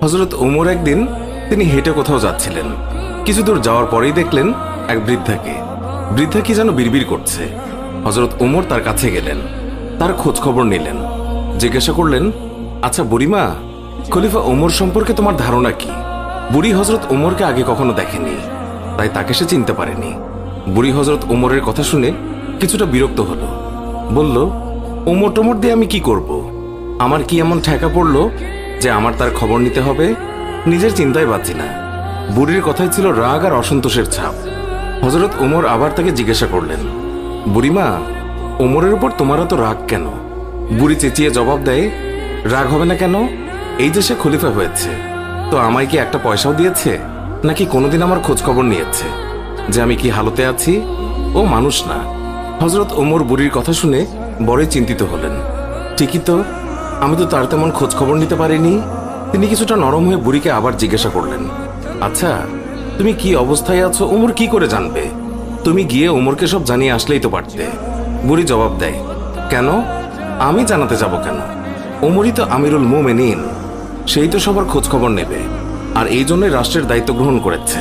হযরত ওমর একদিন তিনি হেঁটে কোথাও যাচ্ছিলেন। কিছু দূর যাওয়ার পরেই দেখলেন এক বৃদ্ধাকে। বৃদ্ধা কি যেন বিড়বিড় করছে। হযরত ওমর তার কাছে গেলেন, তার খোঁজ খবর নিলেন, জিজ্ঞাসা করলেন, আচ্ছা বুড়িমা, খলিফা ওমর সম্পর্কে তোমার ধারণা কি? বুড়ি হযরত ওমরকে আগে কখনো দেখেনি, তাই তাকে সে চিনতে পারেনি। বুড়ি হযরত ওমরের কথা শুনে কিছুটা বিরক্ত হলো। বলল, ওমর টোমর দিয়ে আমি কি করব? আমার কি এমন ঠেকা পড়লো যে আমার তার খবর নিতে হবে? নিজের চিন্তায় বাঁচি না। বুড়ির কথায় ছিল রাগ আর অসন্তোষের ছাপ। হযরত ওমর আবার তাকে জিজ্ঞাসা করলেন, বুড়িমা, ওমরের উপর তোমার এত রাগ কেন? বুড়ি চেঁচিয়ে জবাব দেয়, রাগ হবে না কেন? এই যে সে খলিফা হয়েছে, তো আমায় কি একটা পয়সাও দিয়েছে? নাকি কোনোদিন আমার খোঁজ খবর নিয়েছে যে আমি কি হালতে আছি? ও মানুষ না। হযরত ওমর বুড়ির কথা শুনে বড়ই চিন্তিত হলেন। ঠিকই তো, আমি তো তার তেমন খোঁজ খবর নিতে পারিনি। তিনি কিছুটা নরম হয়ে বুড়িকে আবার জিজ্ঞাসা করলেন, আচ্ছা, তুমি কি অবস্থায় আছো ওমর কি করে জানবে? তুমি গিয়ে ওমরকে সব জানিয়ে আসলেই তো পারতে। বুড়ি জবাব দেয়, কেন? আমি জানাতে যাব কেন? ওমরই তো আমিরুল মুমিনিন, সেই তো সবার খোঁজ খবর নেবে, আর এই জন্যই রাষ্ট্রের দায়িত্ব গ্রহণ করেছে।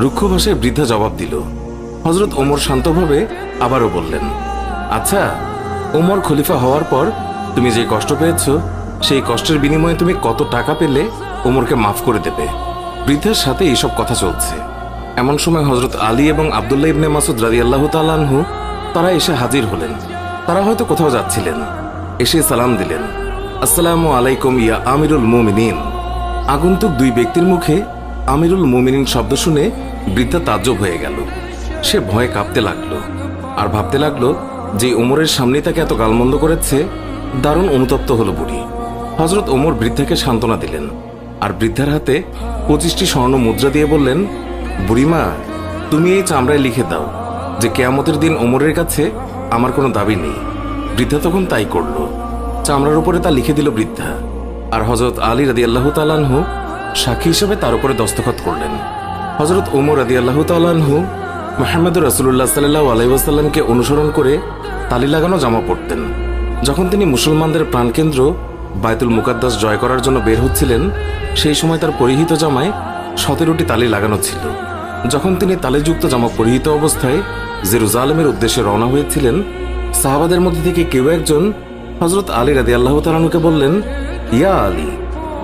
রুক্ষ ভাষায় বৃদ্ধা জবাব দিল। হযরত ওমর শান্তভাবে আবারও বললেন, আচ্ছা, ওমর খলিফা হওয়ার পর তুমি যে কষ্ট পেয়েছো, সেই কষ্টের বিনিময়ে তুমি কত টাকা পেলে ওমরকে মাফ করে দেবে? বৃদ্ধার সাথে এইসব কথা চলছে। এমন সময় হযরত আলী এবং আব্দুল্লাহ ইবনে মাসউদ রাদিয়াল্লাহু তাআলা আনহু তারা এসে হাজির হলেন। তারা হয়তো কোথাও যাচ্ছিলেন। এসে সালাম দিলেন, আসসালামু আলাইকুম ইয়া আমিরুল মুমিনিন। আগন্তুক দুই ব্যক্তির মুখে আমিরুল মুমিনিন শব্দ শুনে বৃদ্ধা তাজ্জব হয়ে গেল। সে ভয়ে কাঁপতে লাগলো আর ভাবতে লাগলো যে ওমরের সামনে তাকে এত গালমন্দ করেছে। দারুণ অনুতপ্ত হলো বুড়ি। হযরত ওমর বৃদ্ধাকে সান্ত্বনা দিলেন আর বৃদ্ধার হাতে 25টি স্বর্ণ মুদ্রা দিয়ে বললেন, বুড়িমা, তুমি এই চামড়ায় লিখে দাও যে কিয়ামতের দিন ওমরের কাছে আমার কোনো দাবি নেই। বৃদ্ধা তখন তাই করল। চামড়ার উপরে তা লিখে দিল বৃদ্ধা, আর হযরত আলী রাদিয়াল্লাহু তাআলা আনহু সাক্ষী হিসেবে তার উপরে দস্তখত করলেন। হযরত ওমর রাদিয়াল্লাহু তাআলা আনহু মুহাম্মদুর রাসূলুল্লাহ সাল্লাল্লাহু আলাইহি ওয়াসাল্লামকে অনুসরণ করে তালি লাগানো জামা পরতেন। যখন তিনি মুসলমানদের প্রাণকেন্দ্র বায়তুল মুকাদ্দাস জয় করার জন্য বের হচ্ছিলেন, সেই সময় তার পরিহিত জামায় 17টি তালি লাগানো ছিল। যখন তিনি তালিযুক্ত জামা পরিহিত অবস্থায় জেরুজালেমের উদ্দেশ্যে রওনা হয়েছিলেন, সাহাবাদের মধ্যে থেকে কেউ একজন হযরত আলী রাদিয়াল্লাহু তাআলা আনহুকে বললেন, ইয়া আলী,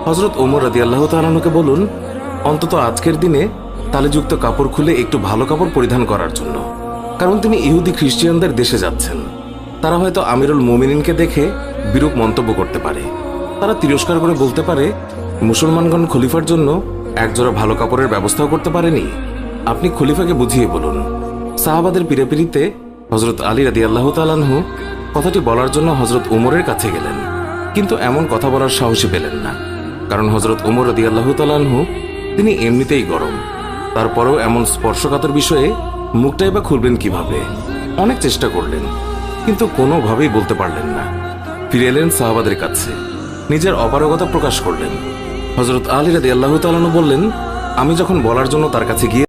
হযরত ওমর রাদিয়াল্লাহু তাআলা আনহুকে বলুন অন্তত আজকের দিনে তালিযুক্ত কাপড় খুলে একটু ভালো কাপড় পরিধান করার জন্য, কারণ তিনি ইহুদি খ্রিস্টানদের দেশে যাচ্ছেন। তারা হয়তো আমিরুল মুমিনিনকে দেখে বিরূপ মন্তব্য করতে পারে। তারা তিরস্কার করে বলতে পারে, মুসলমানগণ খলিফার জন্য একজোড়া ভালো কাপড়ের ব্যবস্থাও করতে পারেনি। আপনি খলিফাকে বুঝিয়ে বলুন। সাহাবাদের পিড়াপিড়িতে হযরত আলী রাদিয়াল্লাহু তাআলা আনহু কথাটি বলার জন্য হযরত ওমরের কাছে গেলেন, কিন্তু এমন কথা বলার সাহসী পেলেন না, কারণ হযরত ওমর রাদিয়াল্লাহু তাআলা আনহু তিনি এমনিতেই গরম। তারপরেও এমন স্পর্শকাতর বিষয়ে মুখটাই বা খুলবেন কিভাবে? অনেক চেষ্টা করলেন, কিন্তু কোনোভাবেই বলতে পারলেন না। ফিরে এলেন সাহাবাদের কাছে, নিজের অপারগতা প্রকাশ করলেন। হযরত আলী রাদিয়াল্লাহু তাআলা আনহু বললেন, আমি যখন বলার জন্য তার কাছে গিয়ে